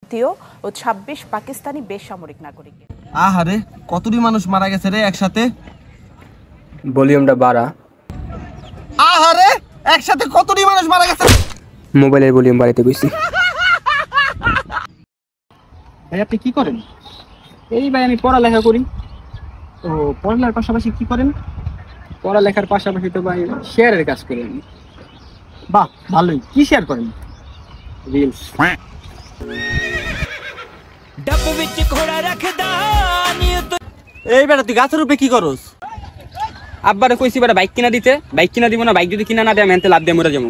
ভারতীয় ও ২৬ পাকিস্তানি বেসামরিক নাগরিক। আহারে, কতটি মানুষ মারা গেছে রে একসাথে। ভলিউমটা বাড়া। আহারে, একসাথে কতটি মানুষ মারা গেছে। মোবাইলের ভলিউম বাড়াইতে কইছি। ভাই আপনি কি করেন? এই ভাই আমি পড়ালেখা করি। তো পড়ালেখার পাশাপাশি কি করেন? পড়ালেখার পাশাপাশি তো ভাই শেয়ারের কাজ করি আমি। বাহ, ভালোই। কি শেয়ার করেন? রিলস। এই বেটা তুই গাছের উপরে কি করস? আব্বারে কইছি বেটা বাইক কিনা দিতে, বাইক কিনা দিব না, বাইক যদি কিনা না দেয় আমি এনতে লাভ দিয়ে মরে যাবো।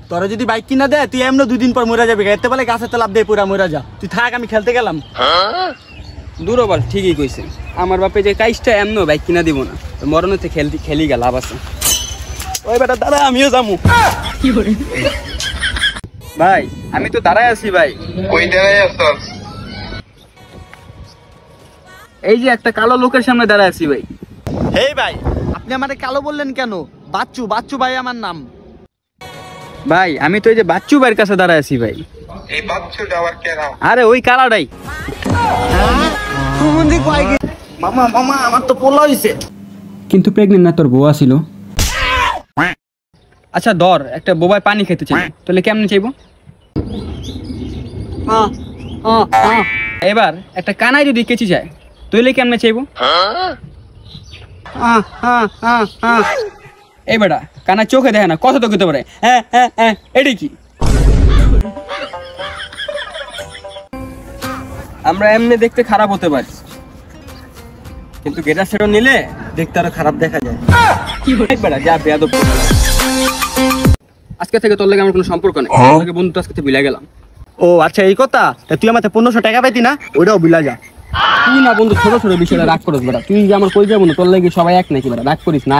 তোরা যদি বাইক কিনা দেয় তুই এমন 2 দিন পর মরে যাবি। এতে বলে গাছের লাভ দিয়ে পুরা মরে যা। তুই থাক, আমি খেলতে গেলাম। দূর বল, ঠিকই কইছে। আমার বাপে যে কাইসটা এমন বাইক কিনা দিব না, মরণতে খেলি গা লাভ আছে। ওই বেটা দাদা আমিও যাবো। ভাই আমি তো দাঁড়ায় আছি ভাই। কই দাঁড়ায় আছস? এই যে একটা কালো লোকের সামনে দাঁড়ায় আছি ভাই। হেই ভাই, আপনি আমারে কালো বললেন কেন? বাচ্চু, বাচ্চু ভাই আমার নাম। ভাই আমি তো এই যে বাচ্চু ভাইয়ের কাছে দাঁড়ায় আছি ভাই। এই বাচ্চুটা আবার কেন? আরে ওই কালাটাই। মামা মামা আমার তো পোলা হইছে। কিন্তু প্রেগনেন্ট না, তোর বউয়া ছিল। আচ্ছা ধর, একটা বোবায় পানি খেতে চাই, তাহলে কেমনে চাইবো? এবার একটা কানাই যদি কেচি যায় তাহলে কেমনে চাইবো? এই বেটা কানা চোখে দেখে না, কত তো খেতে পারে। হ্যাঁ হ্যাঁ হ্যাঁ, এটাই কি? আমরা এমনি দেখতে খারাপ হতে পারি, কিন্তু গেটা সেটা নিলে দেখতে আরো খারাপ দেখা যায়। কি বলে বেটা, যা বেয়াদব। আজকে থেকে তোর লাগে আমার কোনো সম্পর্ক নেই। তোকে বন্ধু আজকে থেকে বিলা গেলাম। ও আচ্ছা, এই কথা। তুই আমাকে 1500 টাকা পাইতি না, ওইটাও বিলা যা। তুই না বন্ধু ছোট ছোট বিষয়ে রাগ করিস বেটা। তুই যে আমার কই যাবো না, তোর লাগে সবাই এক নাকি বেটা, রাগ করিস না।